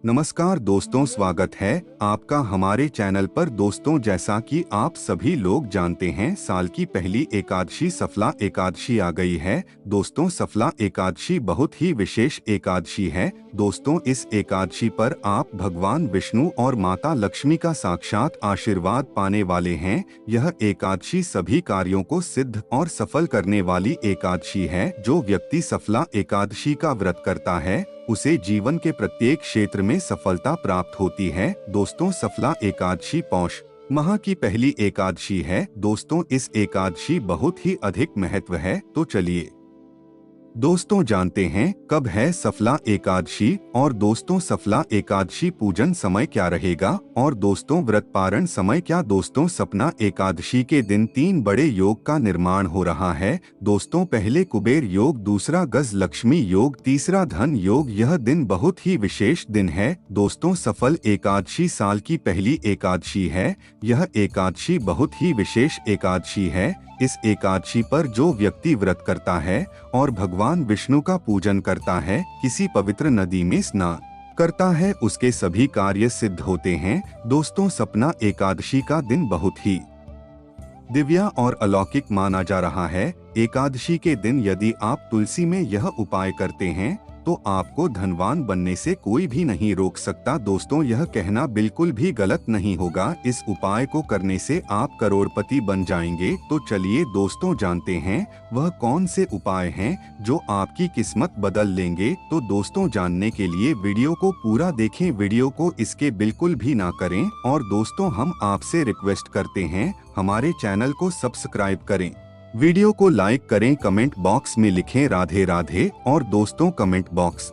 नमस्कार दोस्तों, स्वागत है आपका हमारे चैनल पर। दोस्तों, जैसा कि आप सभी लोग जानते हैं, साल की पहली एकादशी सफला एकादशी आ गई है। दोस्तों, सफला एकादशी बहुत ही विशेष एकादशी है। दोस्तों, इस एकादशी पर आप भगवान विष्णु और माता लक्ष्मी का साक्षात आशीर्वाद पाने वाले हैं। यह एकादशी सभी कार्यों को सिद्ध और सफल करने वाली एकादशी है। जो व्यक्ति सफला एकादशी का व्रत करता है उसे जीवन के प्रत्येक क्षेत्र में सफलता प्राप्त होती है। दोस्तों, सफला एकादशी पौष माह की पहली एकादशी है। दोस्तों, इस एकादशी बहुत ही अधिक महत्व है। तो चलिए दोस्तों जानते हैं कब है सफला एकादशी और दोस्तों सफला एकादशी पूजन समय क्या रहेगा और दोस्तों व्रत पारण समय क्या। दोस्तों, सपना एकादशी के दिन 3 बड़े योग का निर्माण हो रहा है। दोस्तों, पहले कुबेर योग, दूसरा गज लक्ष्मी योग, तीसरा धन योग। यह दिन बहुत ही विशेष दिन है। दोस्तों, सफल एकादशी साल की पहली एकादशी है। यह एकादशी बहुत ही विशेष एकादशी है। इस एकादशी पर जो व्यक्ति व्रत करता है और भगवान विष्णु का पूजन करता है, किसी पवित्र नदी में स्नान करता है, उसके सभी कार्य सिद्ध होते हैं। दोस्तों, सपना एकादशी का दिन बहुत ही दिव्य और अलौकिक माना जा रहा है। एकादशी के दिन यदि आप तुलसी में यह उपाय करते हैं तो आपको धनवान बनने से कोई भी नहीं रोक सकता। दोस्तों, यह कहना बिल्कुल भी गलत नहीं होगा। इस उपाय को करने से आप करोड़पति बन जाएंगे। तो चलिए दोस्तों जानते हैं वह कौन से उपाय हैं जो आपकी किस्मत बदल लेंगे। तो दोस्तों, जानने के लिए वीडियो को पूरा देखें, वीडियो को इसके बिल्कुल भी ना करें। और दोस्तों, हम आपसे रिक्वेस्ट करते हैं हमारे चैनल को सब्सक्राइब करें, वीडियो को लाइक करें, कमेंट बॉक्स में लिखें राधे राधे। और दोस्तों, कमेंट बॉक्स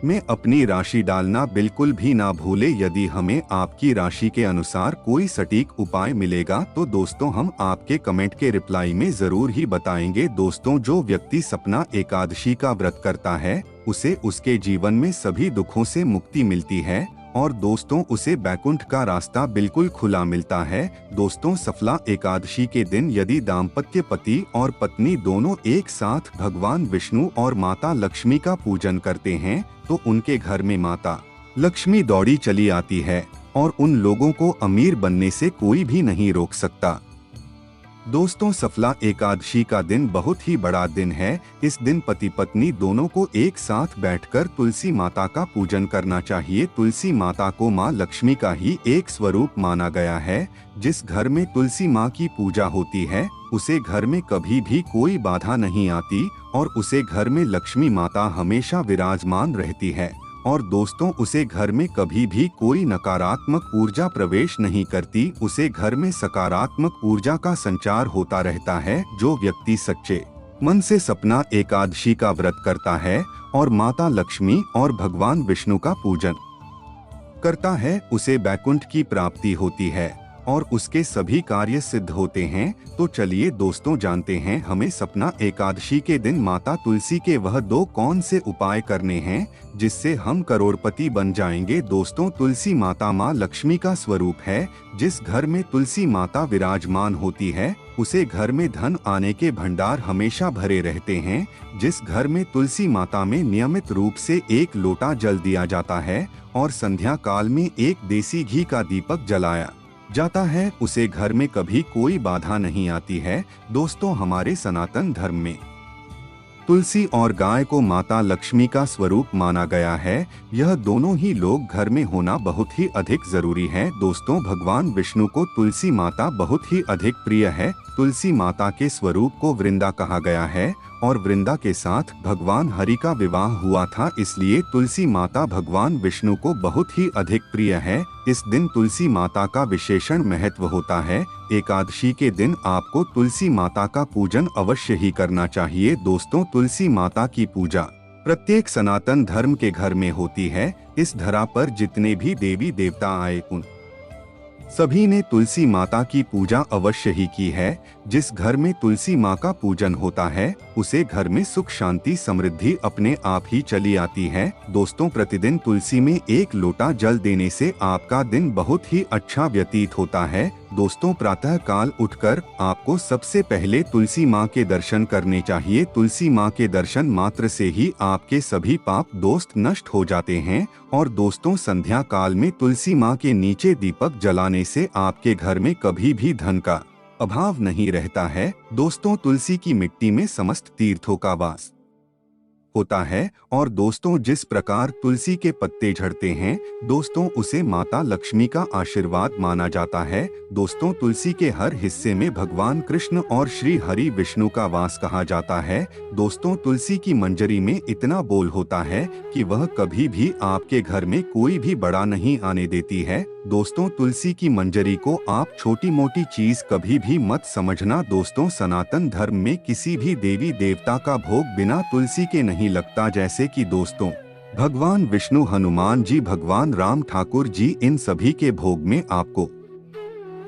में अपनी राशि डालना बिल्कुल भी ना भूले। यदि हमें आपकी राशि के अनुसार कोई सटीक उपाय मिलेगा तो दोस्तों हम आपके कमेंट के रिप्लाई में जरूर ही बताएंगे। दोस्तों, जो व्यक्ति सपना एकादशी का व्रत करता है उसे उसके जीवन में सभी दुखों से मुक्ति मिलती है और दोस्तों उसे बैकुंठ का रास्ता बिल्कुल खुला मिलता है। दोस्तों, सफला एकादशी के दिन यदि दाम्पत्य पति और पत्नी दोनों एक साथ भगवान विष्णु और माता लक्ष्मी का पूजन करते हैं तो उनके घर में माता लक्ष्मी दौड़ी चली आती है और उन लोगों को अमीर बनने से कोई भी नहीं रोक सकता। दोस्तों, सफला एकादशी का दिन बहुत ही बड़ा दिन है। इस दिन पति पत्नी दोनों को एक साथ बैठकर तुलसी माता का पूजन करना चाहिए। तुलसी माता को माँ लक्ष्मी का ही एक स्वरूप माना गया है। जिस घर में तुलसी माँ की पूजा होती है उसे घर में कभी भी कोई बाधा नहीं आती और उसे घर में लक्ष्मी माता हमेशा विराजमान रहती है। और दोस्तों, उसे घर में कभी भी कोई नकारात्मक ऊर्जा प्रवेश नहीं करती, उसे घर में सकारात्मक ऊर्जा का संचार होता रहता है। जो व्यक्ति सच्चे मन से सपना एकादशी का व्रत करता है और माता लक्ष्मी और भगवान विष्णु का पूजन करता है उसे बैकुंठ की प्राप्ति होती है और उसके सभी कार्य सिद्ध होते हैं। तो चलिए दोस्तों जानते हैं हमें सपना एकादशी के दिन माता तुलसी के वह 2 कौन से उपाय करने हैं जिससे हम करोड़पति बन जाएंगे। दोस्तों, तुलसी माता माँ लक्ष्मी का स्वरूप है। जिस घर में तुलसी माता विराजमान होती है उसे घर में धन आने के भंडार हमेशा भरे रहते हैं। जिस घर में तुलसी माता में नियमित रूप से 1 लोटा जल दिया जाता है और संध्या काल में 1 देसी घी का दीपक जलाया जाता है उसे घर में कभी कोई बाधा नहीं आती है। दोस्तों, हमारे सनातन धर्म में तुलसी और गाय को माता लक्ष्मी का स्वरूप माना गया है। यह दोनों ही लोग घर में होना बहुत ही अधिक जरूरी है। दोस्तों, भगवान विष्णु को तुलसी माता बहुत ही अधिक प्रिय है। तुलसी माता के स्वरूप को वृंदा कहा गया है और वृंदा के साथ भगवान हरि का विवाह हुआ था, इसलिए तुलसी माता भगवान विष्णु को बहुत ही अधिक प्रिय है। इस दिन तुलसी माता का विशेषण महत्व होता है। एकादशी के दिन आपको तुलसी माता का पूजन अवश्य ही करना चाहिए। दोस्तों, तुलसी माता की पूजा प्रत्येक सनातन धर्म के घर में होती है। इस धरा पर जितने भी देवी देवता आए उन सभी ने तुलसी माता की पूजा अवश्य ही की है। जिस घर में तुलसी माँ का पूजन होता है उसे घर में सुख शांति समृद्धि अपने आप ही चली आती है। दोस्तों, प्रतिदिन तुलसी में 1 लोटा जल देने से आपका दिन बहुत ही अच्छा व्यतीत होता है। दोस्तों प्रातः काल उठकर आपको सबसे पहले तुलसी माँ के दर्शन करने चाहिए। तुलसी माँ के दर्शन मात्र से ही आपके सभी पाप दोस्त नष्ट हो जाते हैं। और दोस्तों संध्या काल में तुलसी माँ के नीचे दीपक जलाने से आपके घर में कभी भी धन का अभाव नहीं रहता है। दोस्तों तुलसी की मिट्टी में समस्त तीर्थों का वास होता है। और दोस्तों जिस प्रकार तुलसी के पत्ते झड़ते हैं दोस्तों उसे माता लक्ष्मी का आशीर्वाद माना जाता है। दोस्तों तुलसी के हर हिस्से में भगवान कृष्ण और श्री हरि विष्णु का वास कहा जाता है। दोस्तों तुलसी की मंजरी में इतना बोल होता है कि वह कभी भी आपके घर में कोई भी बड़ा नहीं आने देती है। दोस्तों तुलसी की मंजरी को आप छोटी मोटी चीज कभी भी मत समझना। दोस्तों सनातन धर्म में किसी भी देवी देवता का भोग बिना तुलसी के नहीं लगता। जैसे कि दोस्तों भगवान विष्णु, हनुमान जी, भगवान राम, ठाकुर जी, इन सभी के भोग में आपको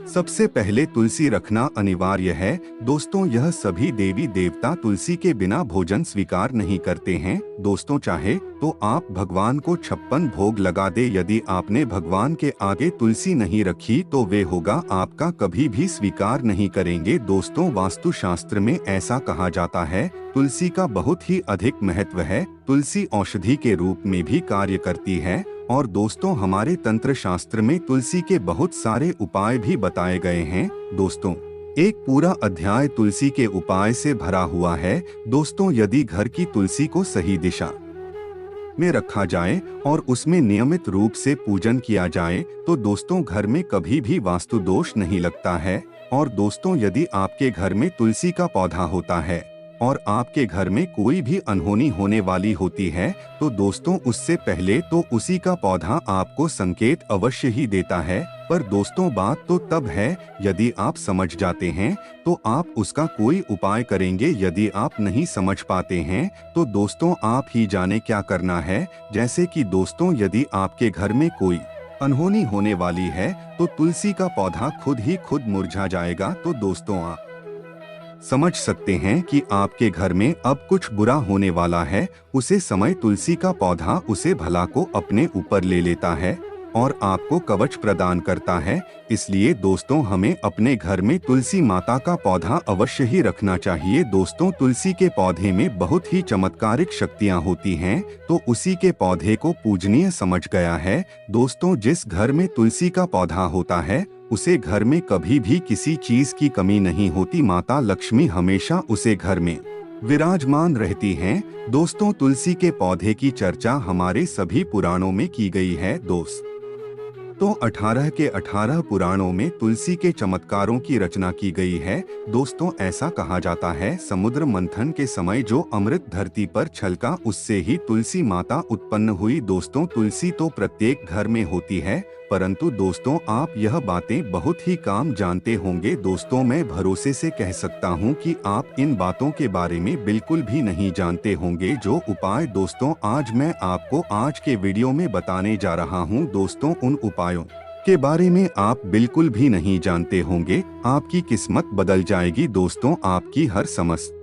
सबसे पहले तुलसी रखना अनिवार्य है। दोस्तों यह सभी देवी देवता तुलसी के बिना भोजन स्वीकार नहीं करते हैं। दोस्तों चाहे तो आप भगवान को 56 भोग लगा दे, यदि आपने भगवान के आगे तुलसी नहीं रखी तो वे होगा आपका कभी भी स्वीकार नहीं करेंगे। दोस्तों वास्तु शास्त्र में ऐसा कहा जाता है तुलसी का बहुत ही अधिक महत्व है। तुलसी औषधि के रूप में भी कार्य करती है। और दोस्तों हमारे तंत्र शास्त्र में तुलसी के बहुत सारे उपाय भी बताए गए हैं। दोस्तों एक पूरा अध्याय तुलसी के उपाय से भरा हुआ है। दोस्तों यदि घर की तुलसी को सही दिशा में रखा जाए और उसमें नियमित रूप से पूजन किया जाए तो दोस्तों घर में कभी भी वास्तु दोष नहीं लगता है। और दोस्तों यदि आपके घर में तुलसी का पौधा होता है और आपके घर में कोई भी अनहोनी होने वाली होती है तो दोस्तों उससे पहले तो उसी का पौधा आपको संकेत अवश्य ही देता है। पर दोस्तों बात तो तब है यदि आप समझ जाते हैं तो आप उसका कोई उपाय करेंगे। यदि आप नहीं समझ पाते हैं तो दोस्तों आप ही जाने क्या करना है। जैसे कि दोस्तों यदि आपके घर में कोई अनहोनी होने वाली है तो तुलसी का पौधा खुद ही खुद मुरझा जाएगा। तो दोस्तों आप समझ सकते हैं कि आपके घर में अब कुछ बुरा होने वाला है। उसे समय तुलसी का पौधा उसे भला को अपने ऊपर ले लेता है और आपको कवच प्रदान करता है। इसलिए दोस्तों हमें अपने घर में तुलसी माता का पौधा अवश्य ही रखना चाहिए। दोस्तों तुलसी के पौधे में बहुत ही चमत्कारिक शक्तियां होती हैं तो उसी के पौधे को पूजनीय समझ गया है। दोस्तों जिस घर में तुलसी का पौधा होता है उसे घर में कभी भी किसी चीज की कमी नहीं होती। माता लक्ष्मी हमेशा उसे घर में विराजमान रहती हैं। दोस्तों तुलसी के पौधे की चर्चा हमारे सभी पुराणों में की गई है। तो 18 के 18 पुराणों में तुलसी के चमत्कारों की रचना की गई है। दोस्तों ऐसा कहा जाता है समुद्र मंथन के समय जो अमृत धरती पर छलका उससे ही तुलसी माता उत्पन्न हुई। दोस्तों तुलसी तो प्रत्येक घर में होती है परंतु दोस्तों आप यह बातें बहुत ही कम जानते होंगे। दोस्तों मैं भरोसे से कह सकता हूं कि आप इन बातों के बारे में बिल्कुल भी नहीं जानते होंगे। जो उपाय दोस्तों आज मैं आपको आज के वीडियो में बताने जा रहा हूं दोस्तों उन उपायों के बारे में आप बिल्कुल भी नहीं जानते होंगे। आपकी किस्मत बदल जाएगी। दोस्तों आपकी हर समस्या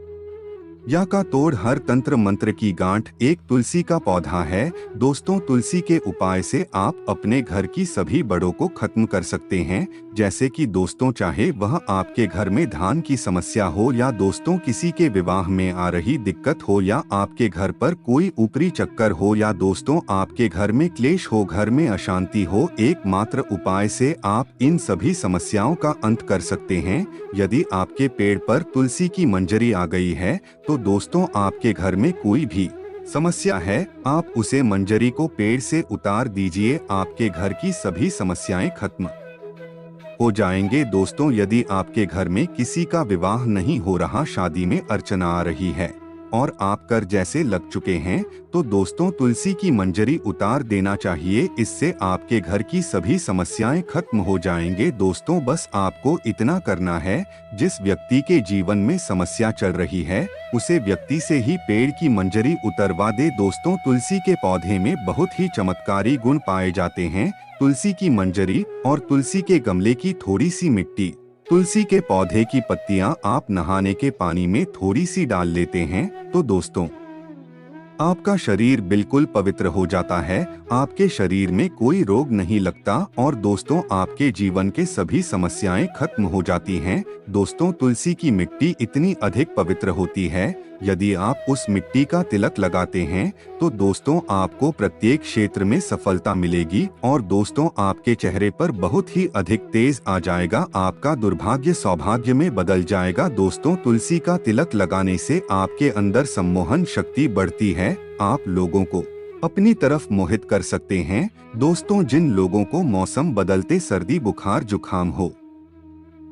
या का तोड़ हर तंत्र मंत्र की गांठ एक तुलसी का पौधा है। दोस्तों तुलसी के उपाय से आप अपने घर की सभी बड़ों को खत्म कर सकते हैं। जैसे कि दोस्तों चाहे वह आपके घर में धान की समस्या हो या दोस्तों किसी के विवाह में आ रही दिक्कत हो या आपके घर पर कोई ऊपरी चक्कर हो या दोस्तों आपके घर में क्लेश हो, घर में अशांति हो, एकमात्र उपाय से आप इन सभी समस्याओं का अंत कर सकते हैं। यदि आपके पेड़ पर तुलसी की मंजरी आ गई है तो दोस्तों आपके घर में कोई भी समस्या है आप उसे मंजरी को पेड़ से उतार दीजिए। आपके घर की सभी समस्याएं खत्म हो जाएंगे। दोस्तों यदि आपके घर में किसी का विवाह नहीं हो रहा, शादी में अर्चना आ रही है और आप कर जैसे लग चुके हैं तो दोस्तों तुलसी की मंजरी उतार देना चाहिए। इससे आपके घर की सभी समस्याएं खत्म हो जाएंगे। दोस्तों बस आपको इतना करना है, जिस व्यक्ति के जीवन में समस्या चल रही है उसे व्यक्ति से ही पेड़ की मंजरी उतरवा दे। दोस्तों तुलसी के पौधे में बहुत ही चमत्कारी गुण पाए जाते हैं। तुलसी की मंजरी और तुलसी के गमले की थोड़ी सी मिट्टी, तुलसी के पौधे की पत्तियां आप नहाने के पानी में थोड़ी सी डाल लेते हैं तो दोस्तों आपका शरीर बिल्कुल पवित्र हो जाता है, आपके शरीर में कोई रोग नहीं लगता और दोस्तों आपके जीवन के सभी समस्याएं खत्म हो जाती हैं। दोस्तों तुलसी की मिट्टी इतनी अधिक पवित्र होती है, यदि आप उस मिट्टी का तिलक लगाते हैं तो दोस्तों आपको प्रत्येक क्षेत्र में सफलता मिलेगी और दोस्तों आपके चेहरे पर बहुत ही अधिक तेज आ जाएगा, आपका दुर्भाग्य सौभाग्य में बदल जाएगा। दोस्तों तुलसी का तिलक लगाने से आपके अंदर सम्मोहन शक्ति बढ़ती है, आप लोगों को अपनी तरफ मोहित कर सकते हैं। दोस्तों जिन लोगों को मौसम बदलते सर्दी बुखार जुकाम हो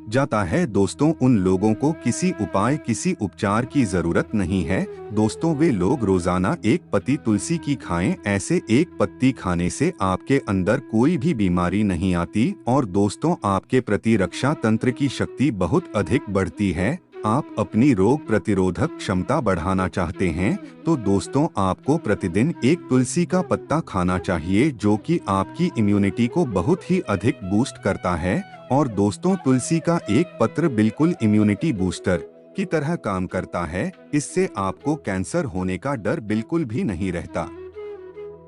जाता है, दोस्तों उन लोगों को किसी उपाय किसी उपचार की जरूरत नहीं है। दोस्तों वे लोग रोजाना एक पत्ती तुलसी की खाएं, ऐसे एक पत्ती खाने से आपके अंदर कोई भी बीमारी नहीं आती और दोस्तों आपके प्रतिरक्षा तंत्र की शक्ति बहुत अधिक बढ़ती है। आप अपनी रोग प्रतिरोधक क्षमता बढ़ाना चाहते हैं तो दोस्तों आपको प्रतिदिन एक तुलसी का पत्ता खाना चाहिए, जो कि आपकी इम्यूनिटी को बहुत ही अधिक बूस्ट करता है। और दोस्तों तुलसी का एक पत्र बिल्कुल इम्यूनिटी बूस्टर की तरह काम करता है, इससे आपको कैंसर होने का डर बिल्कुल भी नहीं रहता।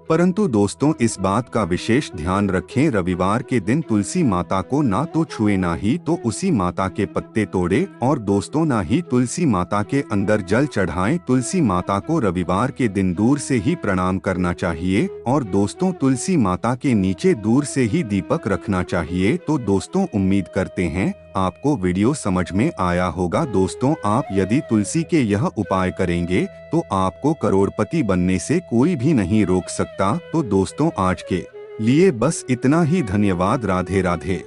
परंतु दोस्तों इस बात का विशेष ध्यान रखें, रविवार के दिन तुलसी माता को ना तो छुए ना ही तो उसी माता के पत्ते तोड़े और दोस्तों ना ही तुलसी माता के अंदर जल चढ़ाएं। तुलसी माता को रविवार के दिन दूर से ही प्रणाम करना चाहिए और दोस्तों तुलसी माता के नीचे दूर से ही दीपक रखना चाहिए। तो दोस्तों उम्मीद करते हैं आपको वीडियो समझ में आया होगा। दोस्तों आप यदि तुलसी के यह उपाय करेंगे तो आपको करोड़पति बनने से कोई भी नहीं रोक सकता। तो दोस्तों आज के लिए बस इतना ही। धन्यवाद। राधे राधे।